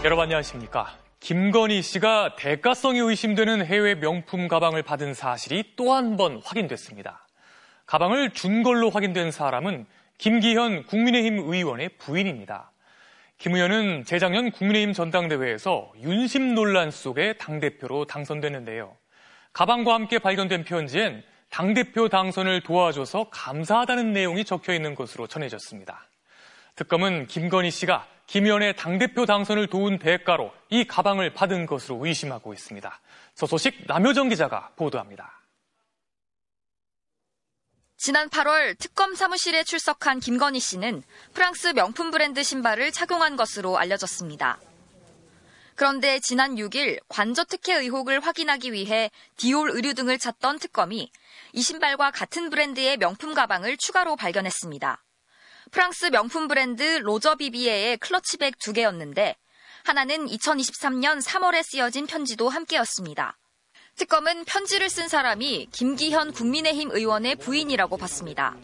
여러분 안녕하십니까. 김건희 씨가 대가성이 의심되는 해외 명품 가방을 받은 사실이 또 한 번 확인됐습니다. 가방을 준 걸로 확인된 사람은 김기현 국민의힘 의원의 부인입니다. 김 의원은 재작년 국민의힘 전당대회에서 윤심 논란 속에 당대표로 당선됐는데요. 가방과 함께 발견된 편지엔 당대표 당선을 도와줘서 감사하다는 내용이 적혀 있는 것으로 전해졌습니다. 특검은 김건희 씨가 김 의원의 당대표 당선을 도운 대가로 이 가방을 받은 것으로 의심하고 있습니다. 저 소식 남효정 기자가 보도합니다. 지난 8월 특검 사무실에 출석한 김건희 씨는 프랑스 명품 브랜드 신발을 착용한 것으로 알려졌습니다. 그런데 지난 6일 관저 특혜 의혹을 확인하기 위해 디올 의류 등을 찾던 특검이 이 신발과 같은 브랜드의 명품 가방을 추가로 발견했습니다. 프랑스 명품 브랜드 로저 비비에의 클러치백 2개였는데 하나는 2023년 3월에 쓰여진 편지도 함께였습니다. 특검은 편지를 쓴 사람이 김기현 국민의힘 의원의 부인이라고 봤습니다.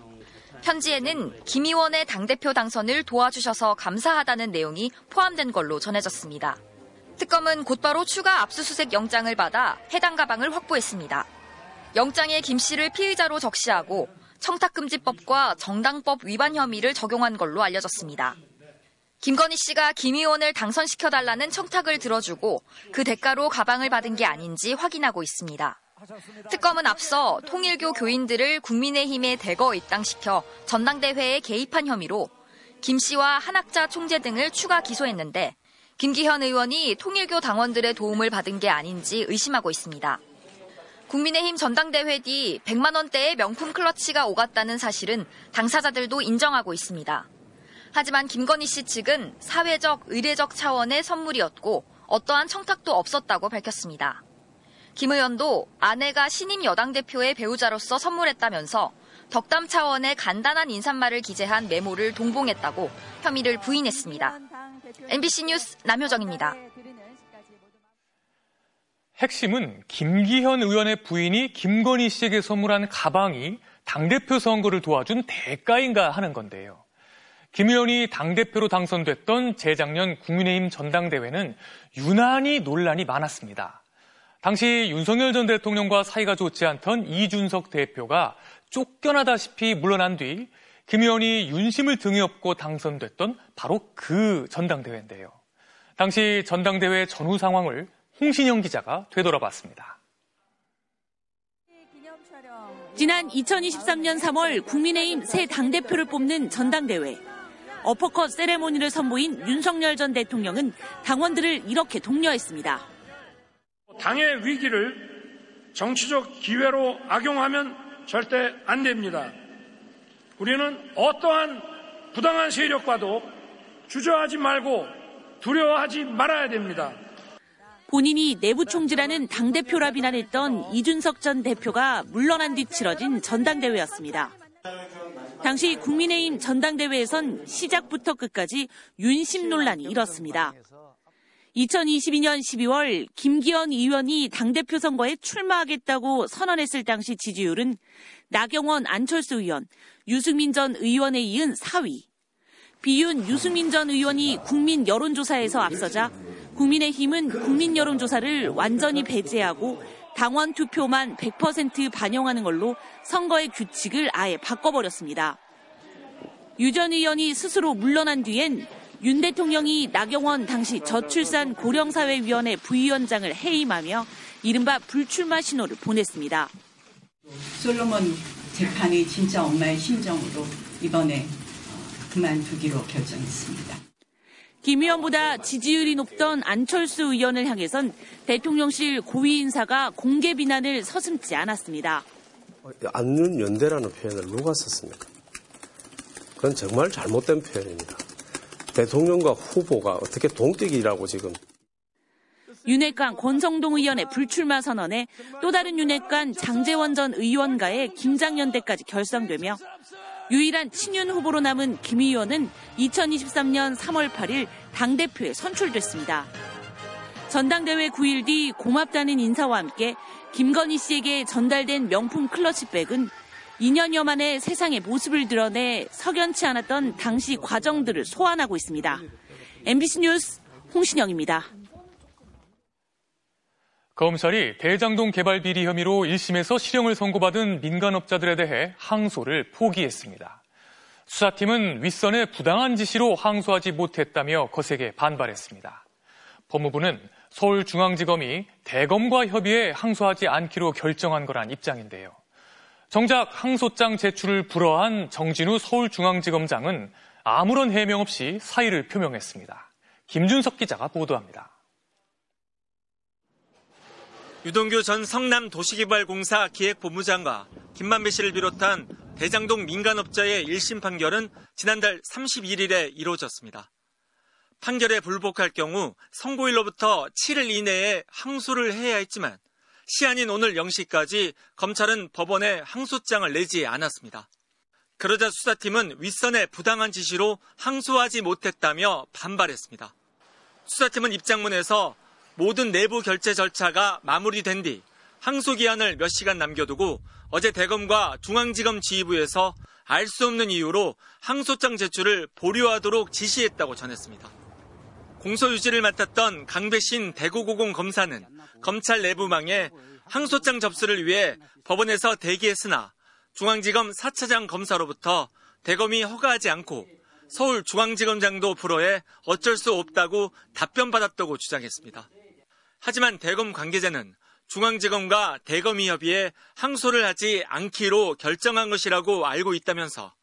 편지에는 김 의원의 당대표 당선을 도와주셔서 감사하다는 내용이 포함된 걸로 전해졌습니다. 특검은 곧바로 추가 압수수색 영장을 받아 해당 가방을 확보했습니다. 영장에 김 씨를 피의자로 적시하고 청탁금지법과 정당법 위반 혐의를 적용한 걸로 알려졌습니다. 김건희 씨가 김 의원을 당선시켜달라는 청탁을 들어주고 그 대가로 가방을 받은 게 아닌지 확인하고 있습니다. 특검은 앞서 통일교 교인들을 국민의힘에 대거 입당시켜 전당대회에 개입한 혐의로 김 씨와 한학자 총재 등을 추가 기소했는데 김기현 의원이 통일교 당원들의 도움을 받은 게 아닌지 의심하고 있습니다. 국민의힘 전당대회 뒤 100만 원대의 명품 클러치가 오갔다는 사실은 당사자들도 인정하고 있습니다. 하지만 김건희 씨 측은 사회적, 의례적 차원의 선물이었고 어떠한 청탁도 없었다고 밝혔습니다. 김 의원도 아내가 신임 여당 대표의 배우자로서 선물했다면서 덕담 차원의 간단한 인사말을 기재한 메모를 동봉했다고 혐의를 부인했습니다. MBC 뉴스 남효정입니다. 핵심은 김기현 의원의 부인이 김건희 씨에게 선물한 가방이 당대표 선거를 도와준 대가인가 하는 건데요. 김 의원이 당대표로 당선됐던 재작년 국민의힘 전당대회는 유난히 논란이 많았습니다. 당시 윤석열 전 대통령과 사이가 좋지 않던 이준석 대표가 쫓겨나다시피 물러난 뒤 김 의원이 윤심을 등에 업고 당선됐던 바로 그 전당대회인데요. 당시 전당대회 전후 상황을 홍신영 기자가 되돌아봤습니다. 지난 2023년 3월 국민의힘 새 당대표를 뽑는 전당대회. 어퍼컷 세레모니를 선보인 윤석열 전 대통령은 당원들을 이렇게 독려했습니다. 당의 위기를 정치적 기회로 악용하면 절대 안 됩니다. 우리는 어떠한 부당한 세력과도 주저하지 말고 두려워하지 말아야 됩니다. 본인이 내부 총질하는 당대표라 비난했던 이준석 전 대표가 물러난 뒤 치러진 전당대회였습니다. 당시 국민의힘 전당대회에선 시작부터 끝까지 윤심 논란이 일었습니다. 2022년 12월 김기현 의원이 당대표 선거에 출마하겠다고 선언했을 당시 지지율은 나경원, 안철수 의원, 유승민 전 의원에 이은 4위. 비윤, 유승민 전 의원이 국민 여론조사에서 앞서자 국민의힘은 국민 여론조사를 완전히 배제하고 당원 투표만 100% 반영하는 걸로 선거의 규칙을 아예 바꿔버렸습니다. 유 전 의원이 스스로 물러난 뒤엔 윤 대통령이 나경원 당시 저출산 고령사회위원회 부위원장을 해임하며 이른바 불출마 신호를 보냈습니다. 솔로몬 재판이 진짜 엄마의 심정으로 이번에 그만두기로 결정했습니다. 김 의원보다 지지율이 높던 안철수 의원을 향해선 대통령실 고위 인사가 공개 비난을 서슴지 않았습니다. 안윤 연대라는 표현을 누가 썼습니까? 그건 정말 잘못된 표현입니다. 대통령과 후보가 어떻게 동격이라고 지금. 윤핵관 권성동 의원의 불출마 선언에 또 다른 윤핵관 장제원 전 의원과의 김장연대까지 결성되며 유일한 친윤 후보로 남은 김 의원은 2023년 3월 8일 당대표에 선출됐습니다. 전당대회 9일 뒤 고맙다는 인사와 함께 김건희 씨에게 전달된 명품 클러치백은 2년여 만에 세상의 모습을 드러내 석연치 않았던 당시 과정들을 소환하고 있습니다. MBC 뉴스 홍신영입니다. 검찰이 대장동 개발 비리 혐의로 1심에서 실형을 선고받은 민간업자들에 대해 항소를 포기했습니다. 수사팀은 윗선의 부당한 지시로 항소하지 못했다며 거세게 반발했습니다. 법무부는 서울중앙지검이 대검과 협의해 항소하지 않기로 결정한 거란 입장인데요. 정작 항소장 제출을 불허한 정진우 서울중앙지검장은 아무런 해명 없이 사의를 표명했습니다. 김준석 기자가 보도합니다. 유동규 전 성남도시개발공사 기획본부장과 김만배 씨를 비롯한 대장동 민간업자의 1심 판결은 지난달 31일에 이루어졌습니다. 판결에 불복할 경우 선고일로부터 7일 이내에 항소를 해야 했지만 시한인 오늘 0시까지 검찰은 법원에 항소장을 내지 않았습니다. 그러자 수사팀은 윗선의 부당한 지시로 항소하지 못했다며 반발했습니다. 수사팀은 입장문에서 모든 내부 결재 절차가 마무리된 뒤 항소 기한을 몇 시간 남겨두고 어제 대검과 중앙지검 지휘부에서 알 수 없는 이유로 항소장 제출을 보류하도록 지시했다고 전했습니다. 공소 유지를 맡았던 강배신 대구고공 검사는 검찰 내부망에 항소장 접수를 위해 법원에서 대기했으나 중앙지검 4차장 검사로부터 대검이 허가하지 않고 서울중앙지검장도 불허해 어쩔 수 없다고 답변받았다고 주장했습니다. 하지만 대검 관계자는 중앙지검과 대검이 협의해 항소를 하지 않기로 결정한 것이라고 알고 있다면서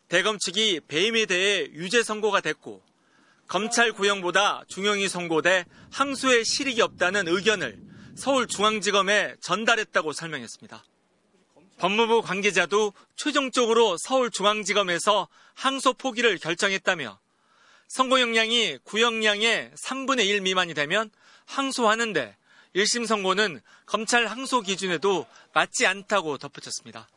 대검 측이 배임에 대해 유죄 선고가 됐고 검찰 구형보다 중형이 선고돼 항소에 실익이 없다는 의견을 서울중앙지검에 전달했다고 설명했습니다. 법무부 관계자도 최종적으로 서울중앙지검에서 항소 포기를 결정했다며 선고 형량이 구형량의 3분의 1 미만이 되면 항소하는데 1심 선고는 검찰 항소 기준에도 맞지 않다고 덧붙였습니다.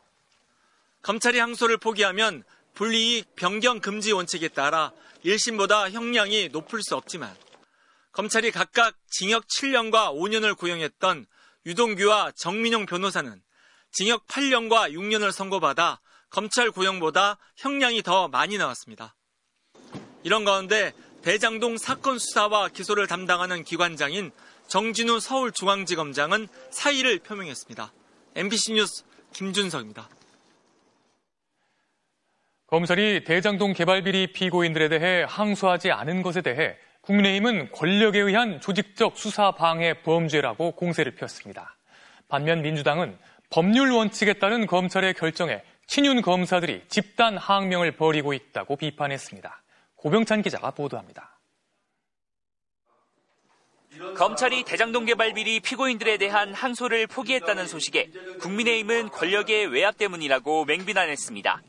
검찰이 항소를 포기하면 불이익 변경 금지 원칙에 따라 1심보다 형량이 높을 수 없지만 검찰이 각각 징역 7년과 5년을 구형했던 유동규와 정민용 변호사는 징역 8년과 6년을 선고받아 검찰 구형보다 형량이 더 많이 나왔습니다. 이런 가운데 대장동 사건 수사와 기소를 담당하는 기관장인 정진우 서울중앙지검장은 사의를 표명했습니다. MBC 뉴스 김준석입니다. 검찰이 대장동 개발 비리 피고인들에 대해 항소하지 않은 것에 대해 국민의힘은 권력에 의한 조직적 수사 방해 범죄라고 공세를 폈습니다. 반면 민주당은 법률 원칙에 따른 검찰의 결정에 친윤 검사들이 집단 항명을 벌이고 있다고 비판했습니다. 고병찬 기자가 보도합니다. 검찰이 대장동 개발 비리 피고인들에 대한 항소를 포기했다는 소식에 국민의힘은 권력의 외압 때문이라고 맹비난했습니다.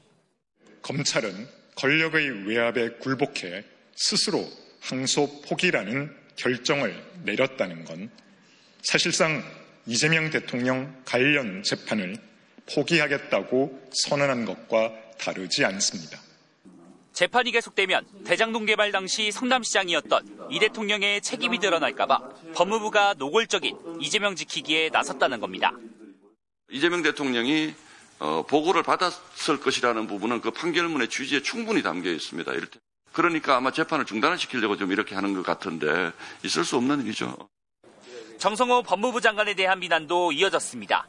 검찰은 권력의 외압에 굴복해 스스로 항소 포기라는 결정을 내렸다는 건 사실상 이재명 대통령 관련 재판을 포기하겠다고 선언한 것과 다르지 않습니다. 재판이 계속되면 대장동 개발 당시 성남시장이었던 이 대통령의 책임이 드러날까 봐 법무부가 노골적인 이재명 지키기에 나섰다는 겁니다. 이재명 대통령이 보고를 받았을 것이라는 부분은 그 판결문의 취지에 충분히 담겨 있습니다. 그러니까 아마 재판을 중단시키려고 좀 이렇게 하는 것 같은데 있을 수 없는 일이죠. 정성호 법무부 장관에 대한 비난도 이어졌습니다.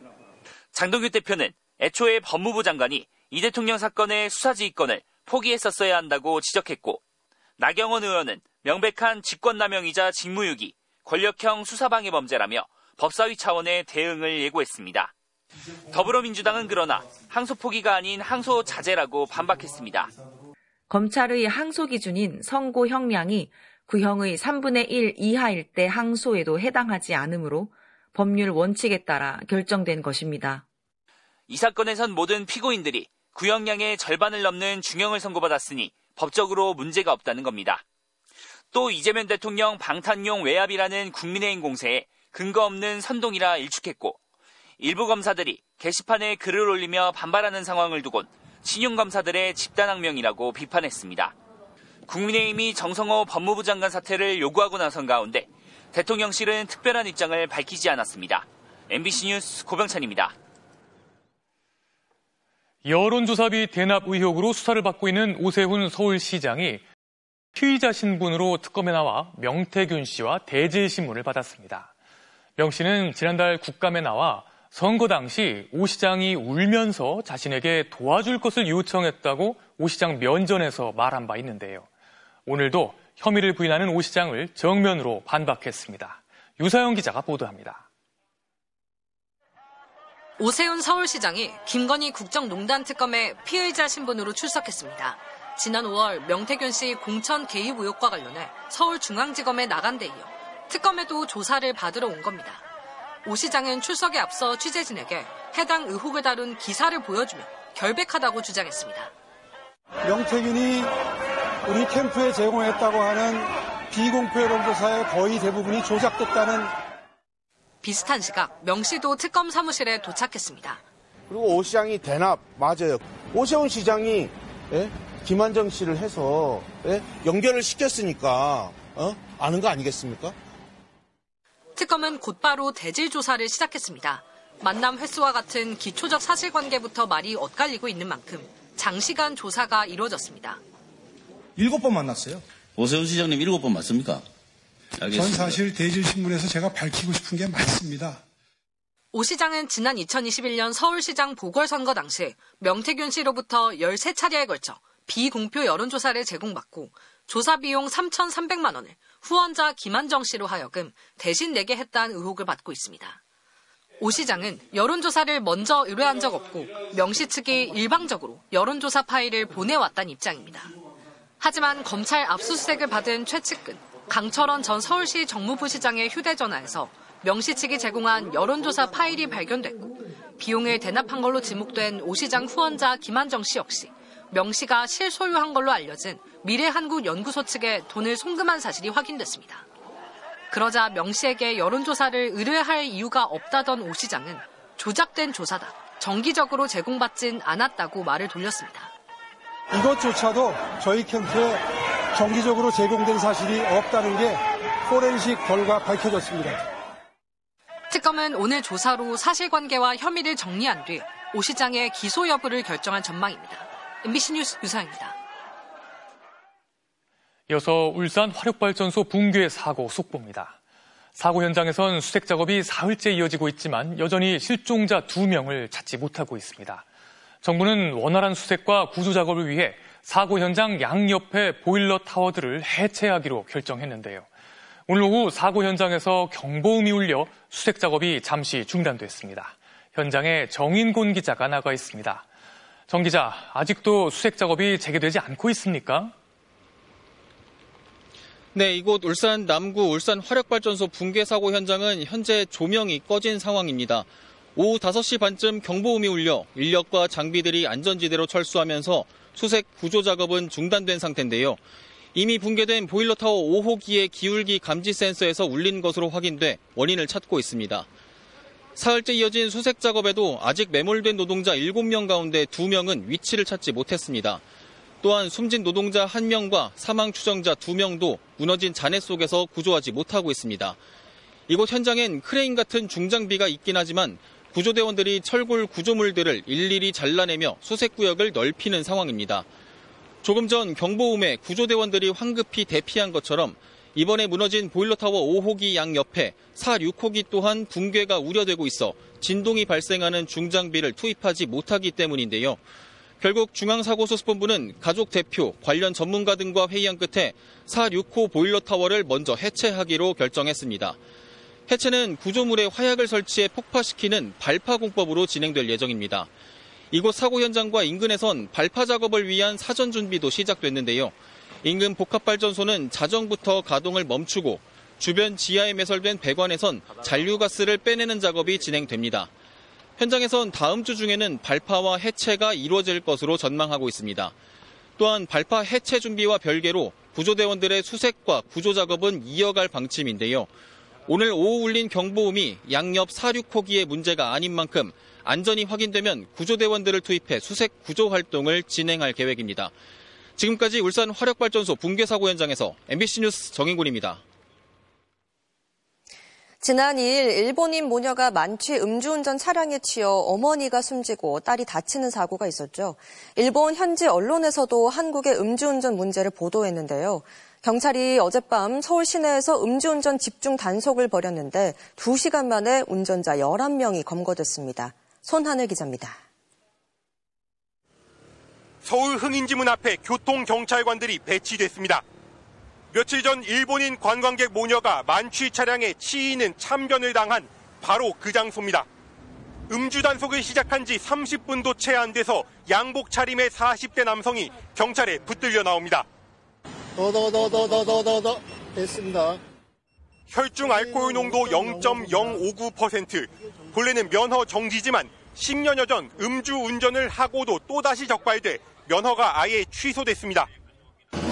장동규 대표는 애초에 법무부 장관이 이 대통령 사건의 수사지휘권을 포기했었어야 한다고 지적했고 나경원 의원은 명백한 직권남용이자 직무유기, 권력형 수사방해 범죄라며 법사위 차원의 대응을 예고했습니다. 더불어민주당은 그러나 항소 포기가 아닌 항소 자제라고 반박했습니다. 검찰의 항소 기준인 선고 형량이 구형의 3분의 1 이하일 때 항소에도 해당하지 않으므로 법률 원칙에 따라 결정된 것입니다. 이 사건에선 모든 피고인들이 구형량의 절반을 넘는 중형을 선고받았으니 법적으로 문제가 없다는 겁니다. 또 이재명 대통령 방탄용 외압이라는 국민의힘 공세에 근거 없는 선동이라 일축했고 일부 검사들이 게시판에 글을 올리며 반발하는 상황을 두곤 친윤 검사들의 집단항명이라고 비판했습니다. 국민의힘이 정성호 법무부 장관 사퇴를 요구하고 나선 가운데 대통령실은 특별한 입장을 밝히지 않았습니다. MBC 뉴스 고병찬입니다. 여론조사비 대납 의혹으로 수사를 받고 있는 오세훈 서울시장이 피의자 신분으로 특검에 나와 명태균 씨와 대질신문을 받았습니다. 명 씨는 지난달 국감에 나와 선거 당시 오 시장이 울면서 자신에게 도와줄 것을 요청했다고 오 시장 면전에서 말한 바 있는데요. 오늘도 혐의를 부인하는 오 시장을 정면으로 반박했습니다. 유사영 기자가 보도합니다. 오세훈 서울시장이 김건희 국정농단 특검에 피의자 신분으로 출석했습니다. 지난 5월 명태균 씨 공천 개입 의혹과 관련해 서울중앙지검에 나간 데 이어 특검에도 조사를 받으러 온 겁니다. 오 시장은 출석에 앞서 취재진에게 해당 의혹을 다룬 기사를 보여주며 결백하다고 주장했습니다. 명태균이 우리 캠프에 제공했다고 하는 비공표 여론조사의 거의 대부분이 조작됐다는 비슷한 시각 명 씨도 특검 사무실에 도착했습니다. 그리고 오 시장이 대납 맞아요. 오세훈 시장이 김한정 씨를 해서 연결을 시켰으니까 아는 거 아니겠습니까? 특검은 곧바로 대질 조사를 시작했습니다. 만남 횟수와 같은 기초적 사실관계부터 말이 엇갈리고 있는 만큼 장시간 조사가 이루어졌습니다. 7번 만났어요. 오세훈 시장님 7번 맞습니까? 알겠습니다. 전 사실 대질신문에서 제가 밝히고 싶은 게 많습니다. 오 시장은 지난 2021년 서울시장 보궐선거 당시 명태균 씨로부터 13차례에 걸쳐 비공표 여론조사를 제공받고 조사 비용 3,300만 원을 후원자 김한정 씨로 하여금 대신 내게 했다는 의혹을 받고 있습니다. 오 시장은 여론조사를 먼저 의뢰한 적 없고 명 씨 측이 일방적으로 여론조사 파일을 보내왔다는 입장입니다. 하지만 검찰 압수수색을 받은 최측근 강철원 전 서울시 정무부시장의 휴대전화에서 명 씨 측이 제공한 여론조사 파일이 발견됐고 비용을 대납한 걸로 지목된 오 시장 후원자 김한정 씨 역시 명 씨가 실소유한 걸로 알려진 미래한국연구소 측에 돈을 송금한 사실이 확인됐습니다. 그러자 명 씨에게 여론조사를 의뢰할 이유가 없다던 오 시장은 조작된 조사다, 정기적으로 제공받진 않았다고 말을 돌렸습니다. 이것조차도 저희 캠프에 정기적으로 제공된 사실이 없다는 게 포렌식 결과 밝혀졌습니다. 특검은 오늘 조사로 사실관계와 혐의를 정리한 뒤 오 시장의 기소 여부를 결정한 전망입니다. MBC 뉴스 유사입니다. 이어서 울산 화력발전소 붕괴 사고 속보입니다. 사고 현장에선 수색 작업이 사흘째 이어지고 있지만 여전히 실종자 2명을 찾지 못하고 있습니다. 정부는 원활한 수색과 구조 작업을 위해 사고 현장 양옆의 보일러 타워들을 해체하기로 결정했는데요. 오늘 오후 사고 현장에서 경보음이 울려 수색 작업이 잠시 중단됐습니다. 현장에 정인곤 기자가 나가 있습니다. 정 기자, 아직도 수색 작업이 재개되지 않고 있습니까? 네, 이곳 울산 남구 울산 화력발전소 붕괴 사고 현장은 현재 조명이 꺼진 상황입니다. 오후 5시 반쯤 경보음이 울려 인력과 장비들이 안전지대로 철수하면서 수색 구조 작업은 중단된 상태인데요. 이미 붕괴된 보일러타워 5호기의 기울기 감지 센서에서 울린 것으로 확인돼 원인을 찾고 있습니다. 사흘째 이어진 수색 작업에도 아직 매몰된 노동자 7명 가운데 2명은 위치를 찾지 못했습니다. 또한 숨진 노동자 1명과 사망 추정자 2명도 무너진 잔해 속에서 구조하지 못하고 있습니다. 이곳 현장엔 크레인 같은 중장비가 있긴 하지만 구조대원들이 철골 구조물들을 일일이 잘라내며 수색구역을 넓히는 상황입니다. 조금 전 경보음에 구조대원들이 황급히 대피한 것처럼 이번에 무너진 보일러타워 5호기 양옆에 4, 6호기 또한 붕괴가 우려되고 있어 진동이 발생하는 중장비를 투입하지 못하기 때문인데요. 결국 중앙사고수습본부는 가족 대표, 관련 전문가 등과 회의한 끝에 4, 6호 보일러타워를 먼저 해체하기로 결정했습니다. 해체는 구조물에 화약을 설치해 폭파시키는 발파공법으로 진행될 예정입니다. 이곳 사고 현장과 인근에선 발파 작업을 위한 사전 준비도 시작됐는데요. 인근 복합발전소는 자정부터 가동을 멈추고 주변 지하에 매설된 배관에선 잔류가스를 빼내는 작업이 진행됩니다. 현장에선 다음 주 중에는 발파와 해체가 이루어질 것으로 전망하고 있습니다. 또한 발파 해체 준비와 별개로 구조대원들의 수색과 구조 작업은 이어갈 방침인데요. 오늘 오후 울린 경보음이 양옆 4, 6호기의 문제가 아닌 만큼 안전이 확인되면 구조대원들을 투입해 수색 구조 활동을 진행할 계획입니다. 지금까지 울산 화력발전소 붕괴 사고 현장에서 MBC 뉴스 정인곤입니다. 지난 2일 일본인 모녀가 만취 음주운전 차량에 치여 어머니가 숨지고 딸이 다치는 사고가 있었죠. 일본 현지 언론에서도 한국의 음주운전 문제를 보도했는데요. 경찰이 어젯밤 서울 시내에서 음주운전 집중 단속을 벌였는데 2시간 만에 운전자 11명이 검거됐습니다. 손하늘 기자입니다. 서울 흥인지문 앞에 교통경찰관들이 배치됐습니다. 며칠 전 일본인 관광객 모녀가 만취 차량에 치이는 참변을 당한 바로 그 장소입니다. 음주 단속을 시작한 지 30분도 채 안 돼서 양복 차림의 40대 남성이 경찰에 붙들려 나옵니다. 됐습니다. 혈중 알코올 농도 0.059%. 본래는 면허 정지지만 10년여 전 음주 운전을 하고도 또다시 적발돼 면허가 아예 취소됐습니다.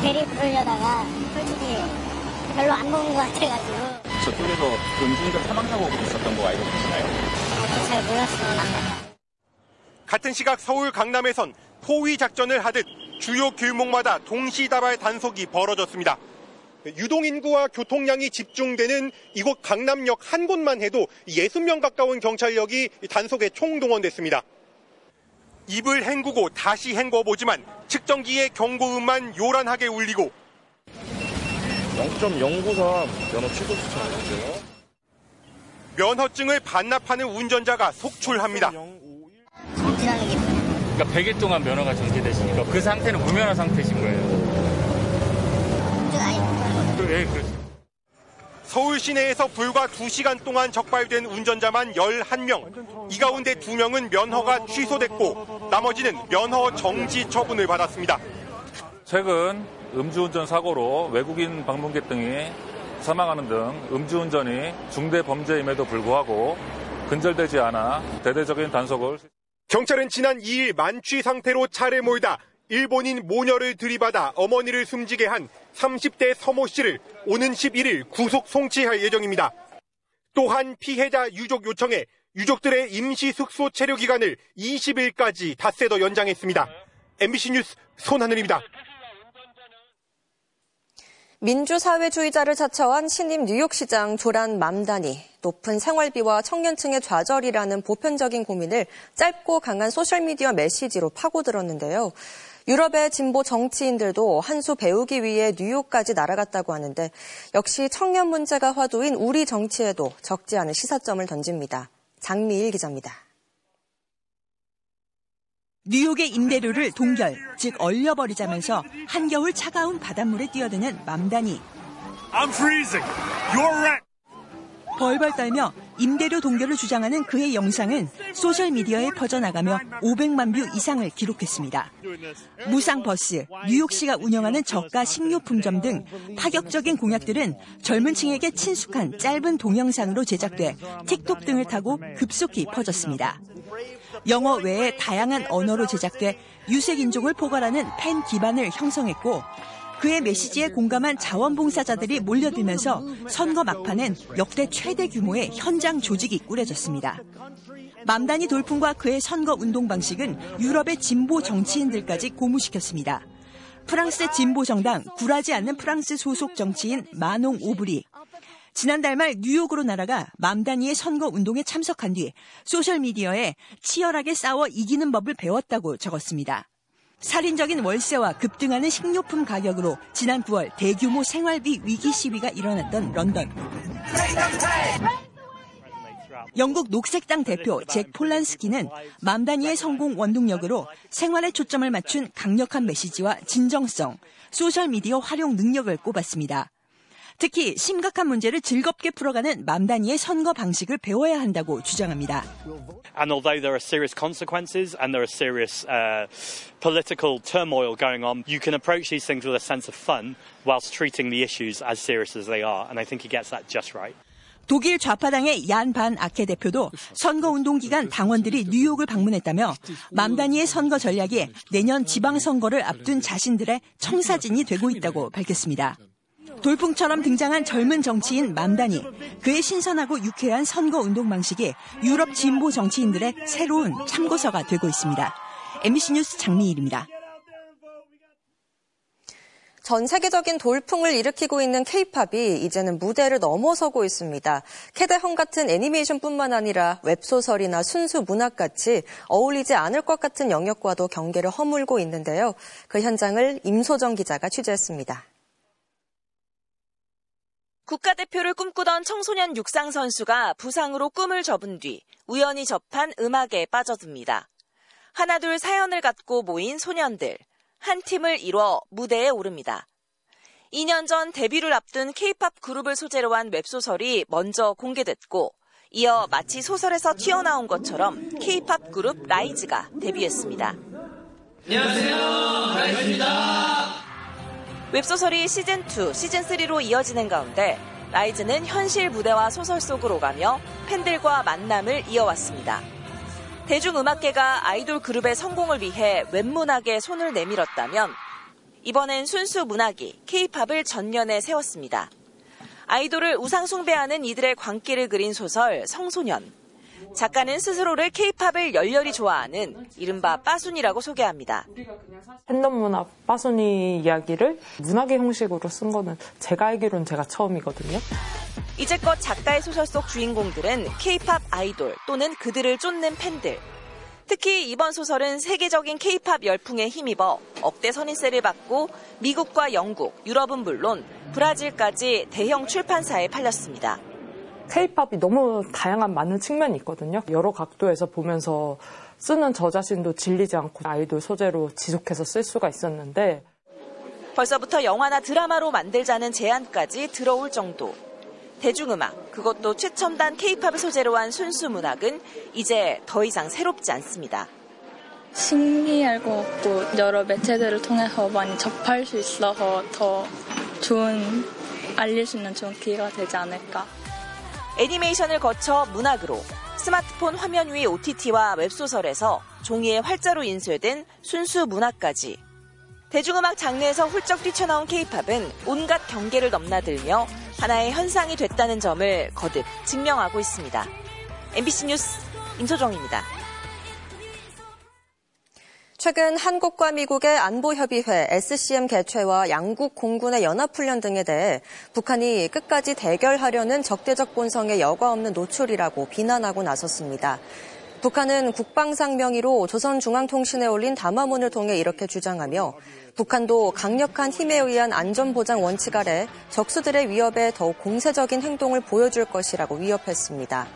대리 부르려다가 솔직히 별로 안 먹은 것 같아가지고. 저쪽에서 음주운전 사망사고가 있었던 거 알고 계시나요? 잘 몰랐습니다. 같은 시각 서울 강남에선 포위 작전을 하듯 주요 길목마다 동시다발 단속이 벌어졌습니다. 유동인구와 교통량이 집중되는 이곳 강남역 한 곳만 해도 60명 가까운 경찰력이 단속에 총동원됐습니다. 입을 헹구고 다시 헹궈보지만 측정기의 경고음만 요란하게 울리고 0.093 면허 취소 수치인데요. 면허증을 반납하는 운전자가 속출합니다. 정지라는 게 뭐예요? 그러니까 100일 동안 면허가 정지되시니까 그 상태는 무면허 상태신 거예요. 운전 아니고. 네, 그렇죠. 서울 시내에서 불과 2시간 동안 적발된 운전자만 11명. 이 가운데 2명은 면허가 취소됐고 나머지는 면허 정지 처분을 받았습니다. 최근 음주운전 사고로 외국인 방문객 등이 사망하는 등 음주운전이 중대 범죄임에도 불구하고 근절되지 않아 대대적인 단속을. 경찰은 지난 2일 만취 상태로 차를 몰다 일본인 모녀를 들이받아 어머니를 숨지게 한 30대 서모 씨를 오는 11일 구속 송치할 예정입니다. 또한 피해자 유족 요청에 유족들의 임시 숙소 체류 기간을 20일까지 닷새 더 연장했습니다. MBC 뉴스 손하늘입니다. 민주사회주의자를 자처한 신임 뉴욕시장 조란 맘다니, 높은 생활비와 청년층의 좌절이라는 보편적인 고민을 짧고 강한 소셜미디어 메시지로 파고들었는데요. 유럽의 진보 정치인들도 한 수 배우기 위해 뉴욕까지 날아갔다고 하는데 역시 청년 문제가 화두인 우리 정치에도 적지 않은 시사점을 던집니다. 장미일 기자입니다. 뉴욕의 임대료를 동결, 즉 얼려버리자면서 한겨울 차가운 바닷물에 뛰어드는 맘다니. I'm freezing. You're right. 벌벌 떨며 임대료 동결을 주장하는 그의 영상은 소셜미디어에 퍼져나가며 500만 뷰 이상을 기록했습니다. 무상버스, 뉴욕시가 운영하는 저가 식료품점 등 파격적인 공약들은 젊은 층에게 친숙한 짧은 동영상으로 제작돼 틱톡 등을 타고 급속히 퍼졌습니다. 영어 외에 다양한 언어로 제작돼 유색인종을 포괄하는 팬 기반을 형성했고 그의 메시지에 공감한 자원봉사자들이 몰려들면서 선거 막판엔 역대 최대 규모의 현장 조직이 꾸려졌습니다. 맘다니 돌풍과 그의 선거 운동 방식은 유럽의 진보 정치인들까지 고무시켰습니다. 프랑스의 진보 정당 굴하지 않는 프랑스 소속 정치인 마농 오브리. 지난달 말 뉴욕으로 날아가 맘다니의 선거 운동에 참석한 뒤 소셜미디어에 치열하게 싸워 이기는 법을 배웠다고 적었습니다. 살인적인 월세와 급등하는 식료품 가격으로 지난 9월 대규모 생활비 위기 시위가 일어났던 런던. 영국 녹색당 대표 잭 폴란스키는 맘다니의 성공 원동력으로 생활에 초점을 맞춘 강력한 메시지와 진정성, 소셜미디어 활용 능력을 꼽았습니다. 특히 심각한 문제를 즐겁게 풀어가는 맘다니의 선거 방식을 배워야 한다고 주장합니다. And although there are serious consequences and there are serious political turmoil going on, you can approach these things with a sense of fun whilst treating the issues as serious as they are. And I think he gets that just right. 독일 좌파당의 얀 반 아케 대표도 선거운동 기간 당원들이 뉴욕을 방문했다며 맘다니의 선거 전략이 내년 지방선거를 앞둔 자신들의 청사진이 되고 있다고 밝혔습니다. 돌풍처럼 등장한 젊은 정치인 맘다니, 그의 신선하고 유쾌한 선거운동 방식이 유럽 진보 정치인들의 새로운 참고서가 되고 있습니다. MBC 뉴스 장미일입니다. 전 세계적인 돌풍을 일으키고 있는 K-팝이 이제는 무대를 넘어서고 있습니다. 캐대헌 같은 애니메이션뿐만 아니라 웹소설이나 순수 문학같이 어울리지 않을 것 같은 영역과도 경계를 허물고 있는데요. 그 현장을 임소정 기자가 취재했습니다. 국가대표를 꿈꾸던 청소년 육상 선수가 부상으로 꿈을 접은 뒤 우연히 접한 음악에 빠져듭니다. 하나둘 사연을 갖고 모인 소년들. 한 팀을 이뤄 무대에 오릅니다. 2년 전 데뷔를 앞둔 K-팝 그룹을 소재로 한 웹소설이 먼저 공개됐고 이어 마치 소설에서 튀어나온 것처럼 K-팝 그룹 라이즈가 데뷔했습니다. 안녕하세요, 라이즈입니다. 웹소설이 시즌2, 시즌3로 이어지는 가운데 라이즈는 현실 무대와 소설 속으로 가며 팬들과 만남을 이어왔습니다. 대중음악계가 아이돌 그룹의 성공을 위해 웹문학에 손을 내밀었다면 이번엔 순수 문학이 K-팝을 전면에 세웠습니다. 아이돌을 우상 숭배하는 이들의 광기를 그린 소설 성소년. 작가는 스스로를 K-팝을 열렬히 좋아하는 이른바 빠순이라고 소개합니다. 팬덤 문화 빠순이 이야기를 문학의 형식으로 쓴 거는 제가 알기로는 제가 처음이거든요. 이제껏 작가의 소설 속 주인공들은 K-팝 아이돌 또는 그들을 쫓는 팬들. 특히 이번 소설은 세계적인 K-팝 열풍에 힘입어 억대 선인세를 받고 미국과 영국, 유럽은 물론 브라질까지 대형 출판사에 팔렸습니다. K-팝이 너무 다양한 많은 측면이 있거든요. 여러 각도에서 보면서 쓰는 저 자신도 질리지 않고 아이돌 소재로 지속해서 쓸 수가 있었는데 벌써부터 영화나 드라마로 만들자는 제안까지 들어올 정도. 대중음악, 그것도 최첨단 K-팝을 소재로 한 순수 문학은 이제 더 이상 새롭지 않습니다. 신기할 것 같고 여러 매체들을 통해서 많이 접할 수 있어서 더 좋은, 알릴 수 있는 좋은 기회가 되지 않을까. 애니메이션을 거쳐 문학으로, 스마트폰 화면 위 OTT와 웹소설에서 종이에 활자로 인쇄된 순수 문학까지. 대중음악 장르에서 훌쩍 뛰쳐나온 K-팝은 온갖 경계를 넘나들며 하나의 현상이 됐다는 점을 거듭 증명하고 있습니다. MBC 뉴스 임소정입니다. 최근 한국과 미국의 안보협의회 SCM 개최와 양국 공군의 연합훈련 등에 대해 북한이 끝까지 대결하려는 적대적 본성의 여과 없는 노출이라고 비난하고 나섰습니다. 북한은 국방상 명의로 조선중앙통신에 올린 담화문을 통해 이렇게 주장하며 북한도 강력한 힘에 의한 안전보장 원칙 아래 적수들의 위협에 더욱 공세적인 행동을 보여줄 것이라고 위협했습니다.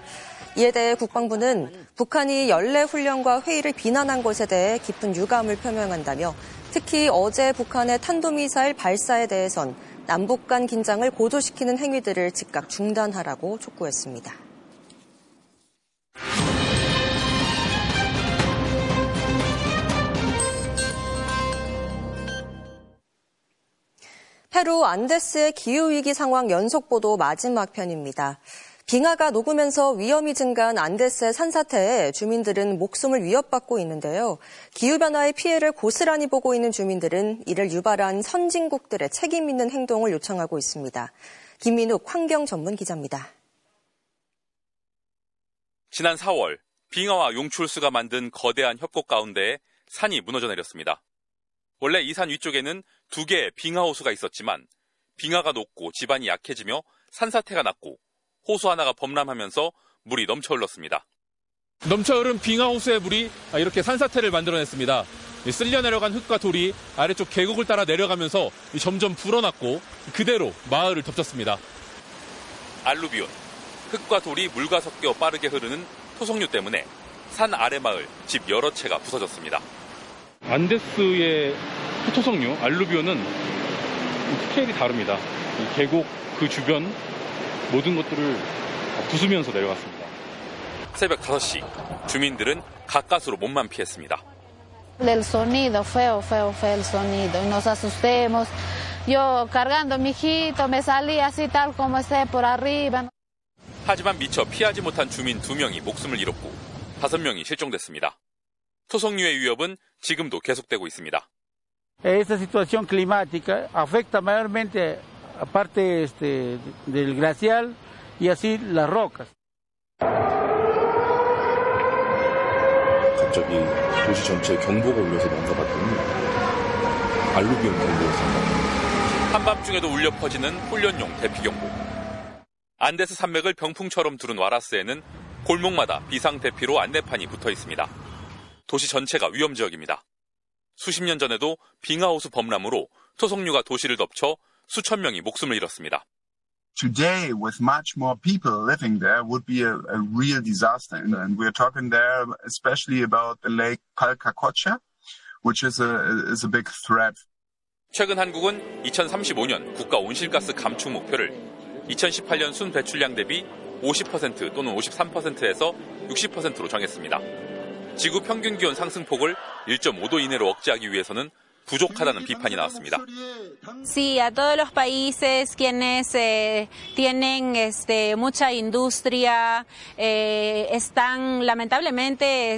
이에 대해 국방부는 북한이 연례 훈련과 회의를 비난한 것에 대해 깊은 유감을 표명한다며 특히 어제 북한의 탄도미사일 발사에 대해선 남북 간 긴장을 고조시키는 행위들을 즉각 중단하라고 촉구했습니다. 페루 안데스의 기후위기 상황 연속보도 마지막 편입니다. 빙하가 녹으면서 위험이 증가한 안데스의 산사태에 주민들은 목숨을 위협받고 있는데요. 기후변화의 피해를 고스란히 보고 있는 주민들은 이를 유발한 선진국들의 책임 있는 행동을 요청하고 있습니다. 김민욱 환경전문기자입니다. 지난 4월 빙하와 용출수가 만든 거대한 협곡 가운데 산이 무너져 내렸습니다. 원래 이 산 위쪽에는 2개의 빙하호수가 있었지만 빙하가 녹고 지반이 약해지며 산사태가 났고 호수 하나가 범람하면서 물이 넘쳐 흘렀습니다. 넘쳐 흐른 빙하호수의 물이 이렇게 산사태를 만들어냈습니다. 쓸려 내려간 흙과 돌이 아래쪽 계곡을 따라 내려가면서 점점 불어났고 그대로 마을을 덮쳤습니다. 알루비온, 흙과 돌이 물과 섞여 빠르게 흐르는 토성류 때문에 산 아래 마을, 집 여러 채가 부서졌습니다. 안데스의 토성류, 알루비온은 스케일이 다릅니다. 이 계곡 그 주변 모든 것들을 부수면서 내려갔습니다. 새벽 5시, 주민들은 가까스로 몸만 피했습니다. El sonido, feo el sonido, y nos asustemos. Yo cargando mi hijito, me salí así tal como esté por arriba. 하지만 미처 피하지 못한 주민 2명이 목숨을 잃었고 5명이 실종됐습니다. 토성류의 위협은 지금도 계속되고 있습니다. Esta situación climática afecta mayormente a parte del glacial y así las rocas. 갑자기 도시 전체에 경보가 울려서 뭔가 봤더니 알루비온 경보였습니다. 한밤중에도 울려 퍼지는 훈련용 대피경보. 안데스 산맥을 병풍처럼 두른 와라스에는 골목마다 비상 대피로 안내판이 붙어 있습니다. 도시 전체가 위험지역입니다. 수십 년 전에도 빙하호수 범람으로 토속류가 도시를 덮쳐 수천 명이 목숨을 잃었습니다. Today, with much more people living there, would be a real disaster. And we're talking there especially about the lake Palcacocha, which is a big threat. 최근 한국은 2035년 국가 온실가스 감축 목표를 2018년 순 배출량 대비 50% 또는 53%에서 60%로 정했습니다. 지구 평균 기온 상승폭을 1.5도 이내로 억제하기 위해서는 부족하다는 비판이 나왔습니다. Sí, a todos los países quienes tienen mucha industria están lamentablemente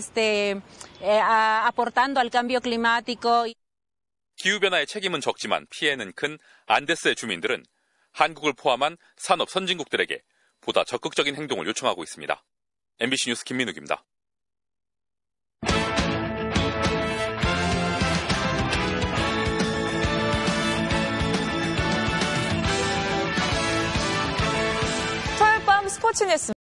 aportando al cambio climático. 기후변화의 책임은 적지만 피해는 큰 안데스의 주민들은 한국을 포함한 산업 선진국들에게 보다 적극적인 행동을 요청하고 있습니다. MBC 뉴스 김민욱입니다. 토요일 밤 스포츠 뉴스